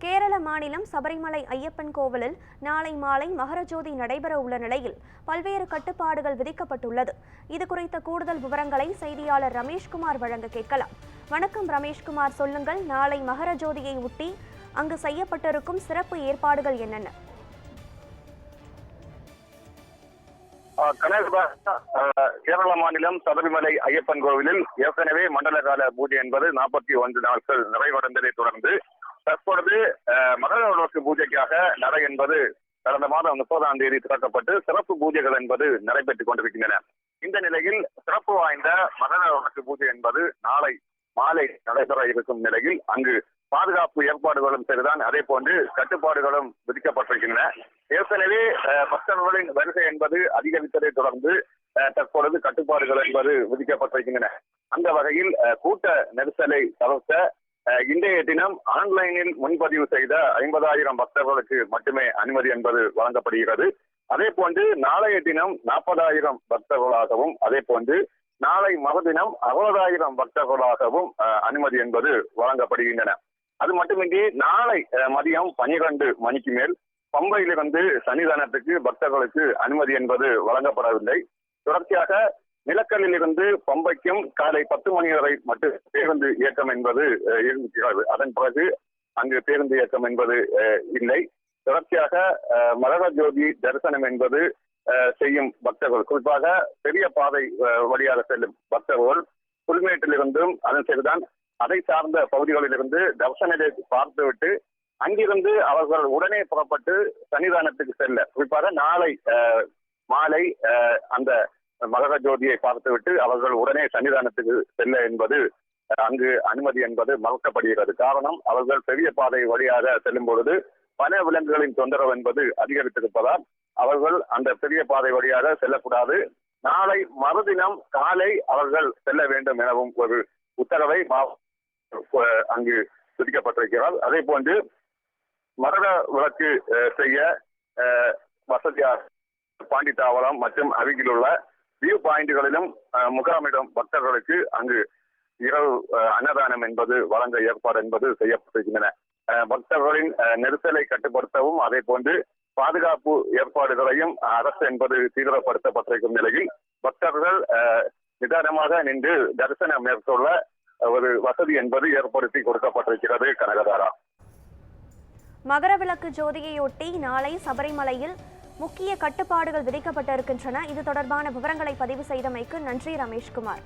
கேரள மாநிலம் சபரிமலை ஐயப்பன் கோவிலில் நாளை மாலை மகரஜோதி நடைபெற உள்ள நிலையில் பல்வேறு கட்டுப்பாடுகள் விதிக்கப்பட்டுள்ளது. இது குறித்த கூடுதல் விவரங்களை செய்தியாளர் ரமேஷ்குமார் வழங்க கேட்கலாம். வணக்கம் ரமேஷ்குமார், சொல்லுங்கள், நாளை மகரஜோதியை ஒட்டி அங்கு செய்யப்பட்டிருக்கும் சிறப்பு ஏற்பாடுகள் என்னென்ன? கேரள மாநிலம் சபரிமலை ஐயப்பன் கோவிலில் ஏற்கனவே மண்டல கால பூஜை என்பது 41 நாட்கள் நிறைவடைந்ததை தொடர்ந்து தற்பொழுது மகர விளக்கு பூஜைக்காக நடை என்பது கடந்த மாதம் 30ஆம் தேதி திறக்கப்பட்டு சிறப்பு பூஜைகள் என்பது நடைபெற்றுக் கொண்டிருக்கின்றன. இந்த நிலையில் சிறப்பு வாய்ந்த மகர விளக்கு பூஜை என்பது நாளை மாலை நடைபெற இருக்கும் நிலையில் அங்கு பாதுகாப்பு ஏற்பாடுகளும் சரிதான், அதே போன்று கட்டுப்பாடுகளும் விதிக்கப்பட்டிருக்கின்றன. ஏற்கனவே பக்தர்களின் வருகை என்பது அதிகரித்ததை தொடர்ந்து தற்பொழுது கட்டுப்பாடுகள் என்பது விதிக்கப்பட்டிருக்கின்றன. அந்த வகையில் கூட்ட நெரிசலை தவிர்க்க இன்றைய தினம் ஆன்லைனில் முன்பதிவு செய்த 50,000 பக்தர்களுக்கு மட்டுமே அனுமதி என்பது வழங்கப்படுகிறது. அதே போன்று நாளைய தினம் 40,000 பக்தர்களாகவும், அதே போன்று நாளை மறுதினம் 60,000 பக்தர்களாகவும் அனுமதி என்பது வழங்கப்படுகின்றன. அது மட்டுமின்றி நாளை மதியம் 12 மணிக்கு மேல் பம்பையிலிருந்து சன்னிதானத்துக்கு பக்தர்களுக்கு அனுமதி என்பது வழங்கப்படவில்லை. தொடர்ச்சியாக நிலக்கல்லில் இருந்து பம்பைக்கும் காலை 10 மணி வரை மட்டும் பேருந்து இயக்கம் என்பது இருக்கிறது. அதன் பிறகு அங்கு பேருந்து இயக்கம் என்பது இல்லை. தொடர்ச்சியாக மகரஜோதி தரிசனம் என்பது செய்யும் பக்தர்கள், குறிப்பாக பெரிய பாதை வழியாக செல்லும் பக்தர்கள் புல்மேட்டிலிருந்தும் அதன் சரிதான் அதை சார்ந்த பகுதிகளிலிருந்து தரிசனத்தை பார்த்துவிட்டு அங்கிருந்து அவர்கள் உடனே புறப்பட்டு சன்னிதானத்துக்கு செல்ல, குறிப்பாக நாளை மாலை அந்த மகர ஜோதியை பார்த்துவிட்டு அவர்கள் உடனே சன்னிதானத்துக்கு செல்ல என்பது அங்கு அனுமதி என்பது மறுக்கப்படுகிறது. காரணம், அவர்கள் பெரிய பாதை வழியாக செல்லும் பொழுது வன விலங்குகளின் தொந்தரவு என்பது அதிகரித்திருப்பதால் அவர்கள் அந்த பெரிய பாதை வழியாக செல்லக்கூடாது. நாளை மறுதினம் காலை அவர்கள் செல்ல வேண்டும் எனவும் ஒரு உத்தரவை அங்கு விதிக்கப்பட்டிருக்கிறார். அதே போன்று மகர விளக்கு செய்ய வசதியாக பாண்டித்தாவளம் மற்றும் அருகிலுள்ள வியூ பாயிண்டுகளிலும் முகாமிடும் பக்தர்களுக்கு அங்கு இரவு அன்னதானம் என்பது வழங்க ஏற்பாடு என்பது செய்யப்பட்டிருக்கின்றன. பக்தர்களின் நெரிசலை கட்டுப்படுத்தவும், அதே போன்று பாதுகாப்பு ஏற்பாடுகளையும் அரசு என்பது தீவிரப்படுத்தப்பட்டிருக்கும் நிலையில் பக்தர்கள் நிதானமாக நின்று தரிசனம் மேற்கொள்ள ஒரு வசதி என்பது ஏற்படுத்தி கொடுக்கப்பட்டிருக்கிறது. கனகதாரா, மகரவிளக்கு ஜோதியையொட்டி நாளை சபரிமலையில் முக்கிய கட்டுப்பாடுகள் விதிக்கப்பட்டிருக்கின்றன. இது தொடர்பான விவரங்களை பதிவு செய்தமைக்கு நன்றி ரமேஷ்குமார்.